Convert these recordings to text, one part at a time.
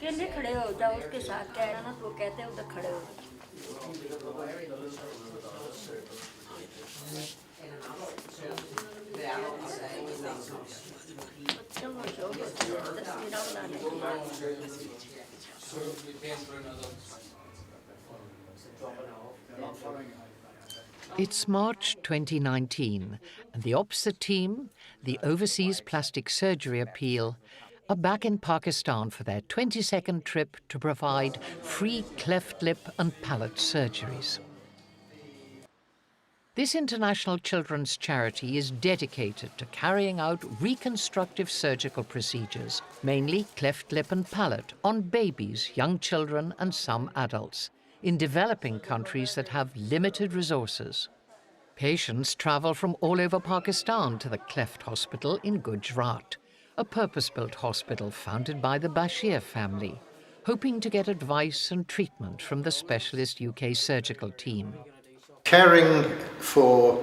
कहते खड़े हो जाओ उसके साथ क्या है ना तो वो कहते हैं उधर खड़े हो बच्चों को शौक होती है तस्वीरें बनाने की It's March 2019, and the OPSA team, the Overseas Plastic Surgery Appeal, are back in Pakistan for their 22nd trip to provide free cleft lip and palate surgeries. This international children's charity is dedicated to carrying out reconstructive surgical procedures, mainly cleft lip and palate, on babies, young children and some adults, in developing countries that have limited resources. Patients travel from all over Pakistan to the Cleft Hospital in Gujarat, a purpose-built hospital founded by the Bashir family, hoping to get advice and treatment from the specialist UK surgical team. Caring for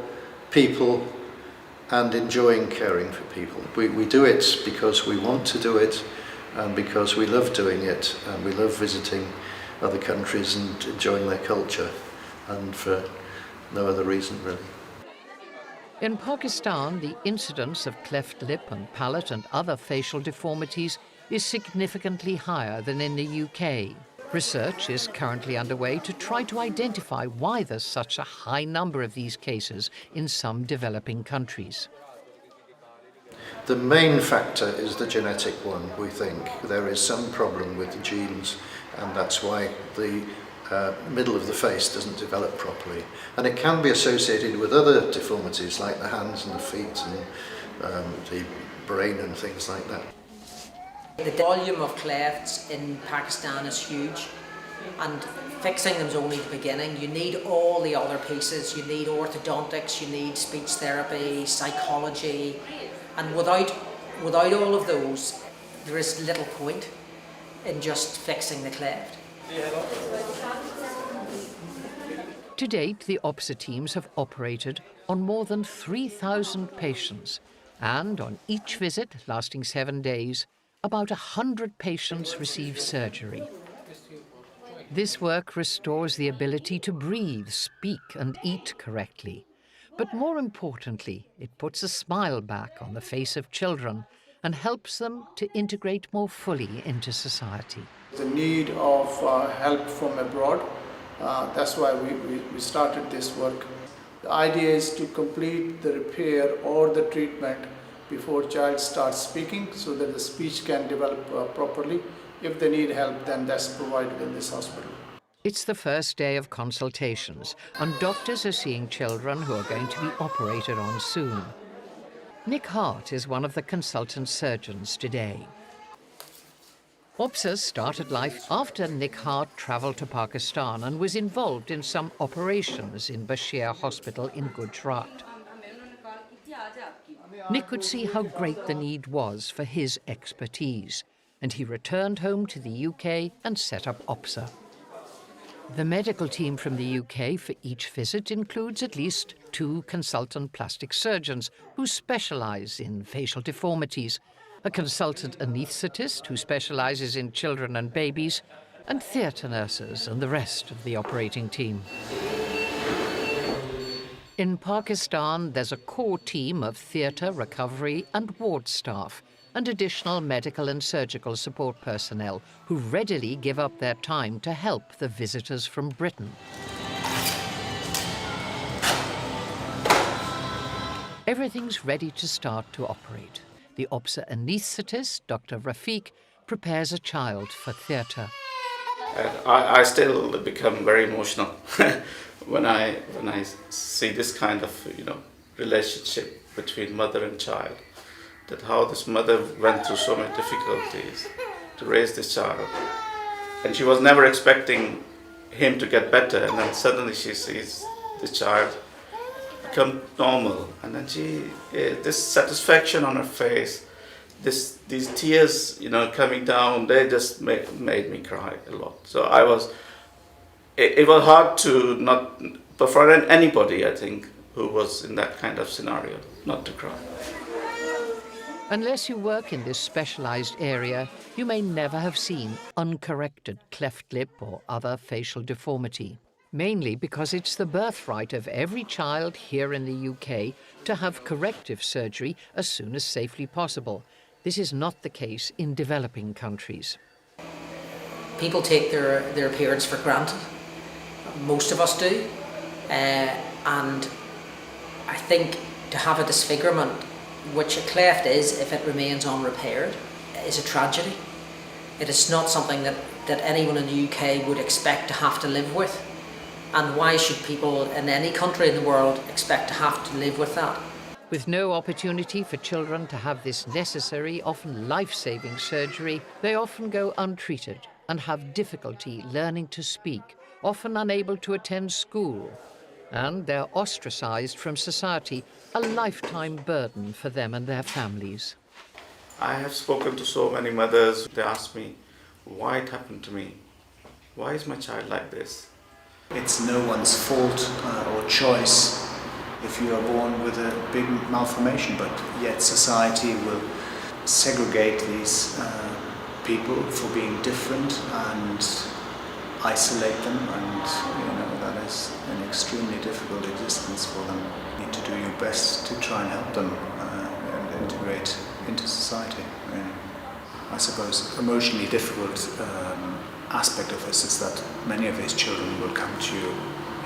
people and enjoying caring for people. We do it because we want to do it and because we love doing it and we love visiting other countries and enjoying their culture, and for no other reason really. In Pakistan, the incidence of cleft lip and palate and other facial deformities is significantly higher than in the UK. Research is currently underway to try to identify why there's such a high number of these cases in some developing countries. The main factor is the genetic one, we think. There is some problem with the genes, and that's why the middle of the face doesn't develop properly. And it can be associated with other deformities like the hands and the feet and the brain and things like that. The volume of clefts in Pakistan is huge, and fixing them is only the beginning. You need all the other pieces. You need orthodontics, you need speech therapy, psychology, and without all of those, there is little point in just fixing the cleft. To date, the OPSA teams have operated on more than 3,000 patients, and on each visit, lasting 7 days, about 100 patients receive surgery. This work restores the ability to breathe, speak and eat correctly. But more importantly, it puts a smile back on the face of children and helps them to integrate more fully into society. The need of help from abroad, that's why we started this work. The idea is to complete the repair or the treatment before child starts speaking, so that the speech can develop properly. If they need help, then that's provided in this hospital. It's the first day of consultations, and doctors are seeing children who are going to be operated on soon. Nick Hart is one of the consultant surgeons today. OPSA started life after Nick Hart travelled to Pakistan and was involved in some operations in Bashir Hospital in Gujarat. Nick could see how great the need was for his expertise, and he returned home to the UK and set up OPSA. The medical team from the UK for each visit includes at least 2 consultant plastic surgeons who specialise in facial deformities, a consultant anaesthetist who specialises in children and babies, and theatre nurses and the rest of the operating team. In Pakistan, there's a core team of theatre, recovery and ward staff, and additional medical and surgical support personnel who readily give up their time to help the visitors from Britain. Everything's ready to start to operate. The OPSA anaesthetist, Dr. Rafiq, prepares a child for theatre. I still become very emotional when I see this kind of relationship between mother and child. That how this mother went through so many difficulties to raise this child, and she was never expecting him to get better, and then suddenly she sees the child become normal, and then this satisfaction on her face, these tears coming down, they just made me cry a lot. So it was hard to not, but for anybody I think who was in that kind of scenario, not to cry. Unless you work in this specialized area, you may never have seen uncorrected cleft lip or other facial deformity, mainly because it's the birthright of every child here in the UK to have corrective surgery as soon as safely possible. This is not the case in developing countries. People take their appearance for granted. Most of us do. And I think to have a disfigurement, which a cleft is if it remains unrepaired, is a tragedy. It is not something that anyone in the UK would expect to have to live with. And why should people in any country in the world expect to have to live with that? With no opportunity for children to have this necessary, often life-saving surgery, they often go untreated and have difficulty learning to speak, often unable to attend school. And they're ostracized from society, a lifetime burden for them and their families. I have spoken to so many mothers. They ask me, why it happened to me? Why is my child like this? It's no one's fault or choice if you are born with a big malformation, but yet society will segregate these people for being different and isolate them, and that is an extremely difficult existence for them. You need to do your best to try and help them and integrate into society. I suppose emotionally difficult aspect of this is that many of these children will come to you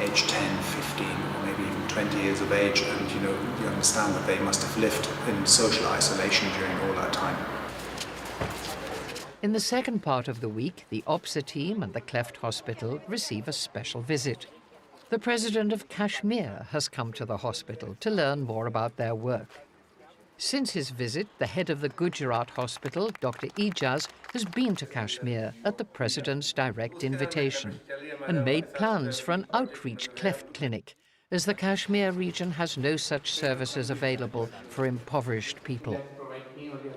age 10, 15, or maybe even 20 years of age, and you understand that they must have lived in social isolation during all that time. In the second part of the week, the OPSA team and the Cleft Hospital receive a special visit. The president of Kashmir has come to the hospital to learn more about their work. Since his visit, the head of the Gujarat hospital, Dr. Ijaz, has been to Kashmir at the president's direct invitation and made plans for an outreach cleft clinic, as the Kashmir region has no such services available for impoverished people.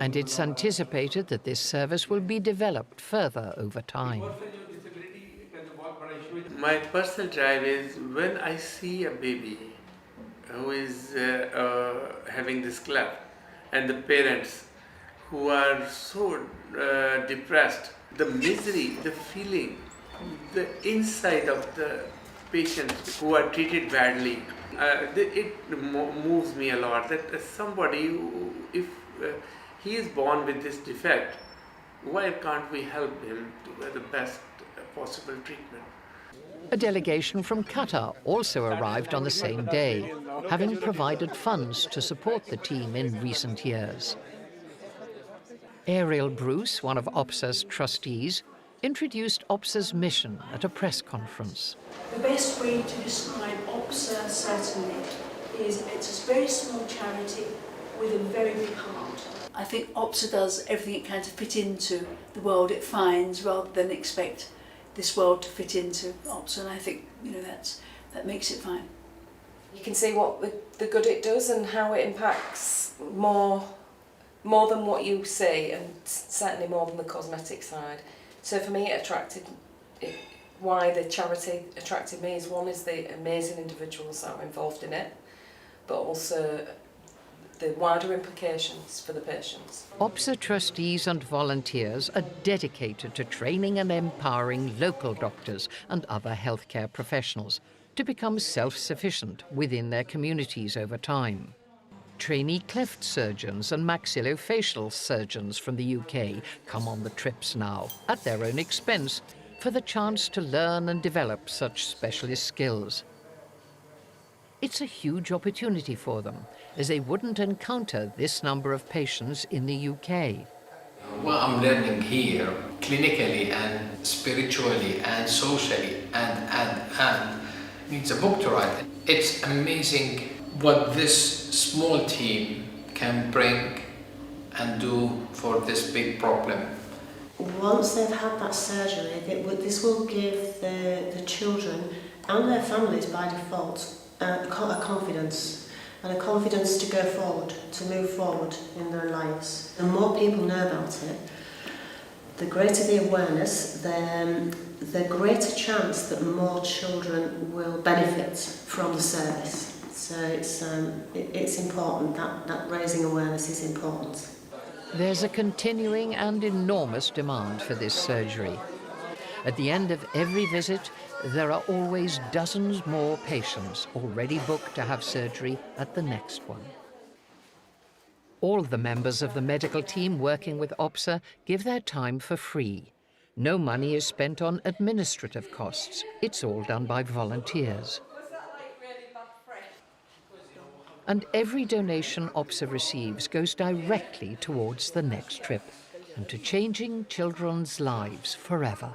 And it's anticipated that this service will be developed further over time. My personal drive is when I see a baby who is having this cleft, and the parents who are so depressed, the misery, the feeling, the inside of the patients who are treated badly, it moves me a lot. That somebody, if he is born with this defect, why can't we help him to get the best possible treatment? A delegation from Qatar also arrived on the same day, having provided funds to support the team in recent years. Ariel Bruce, one of OPSA's trustees, introduced OPSA's mission at a press conference. The best way to describe OPSA, certainly, is it's a very small charity with a very big heart. I think OPSA does everything it can to fit into the world it finds, rather than expect this world to fit into OPSA, and I think that makes it fine. You can see what the good it does and how it impacts more than what you see, and certainly more than the cosmetic side. So for me, why the charity attracted me is, one is the amazing individuals that are involved in it, but also the wider implications for the patients. OPSA trustees and volunteers are dedicated to training and empowering local doctors and other healthcare professionals to become self-sufficient within their communities over time. Trainee cleft surgeons and maxillofacial surgeons from the UK come on the trips now, at their own expense, for the chance to learn and develop such specialist skills. It's a huge opportunity for them, as they wouldn't encounter this number of patients in the UK. What I'm learning here, clinically and spiritually and socially and needs a book to write. It's amazing what this small team can bring and do for this big problem. Once they've had that surgery, this will give the children and their families by default a confidence, and a confidence to go forward, to move forward in their lives. The more people know about it, the greater the awareness, the greater chance that more children will benefit from the service. So it's important, that raising awareness is important. There's a continuing and enormous demand for this surgery. At the end of every visit, there are always dozens more patients already booked to have surgery at the next one. All the members of the medical team working with OPSA give their time for free. No money is spent on administrative costs. It's all done by volunteers. And every donation OPSA receives goes directly towards the next trip and to changing children's lives forever.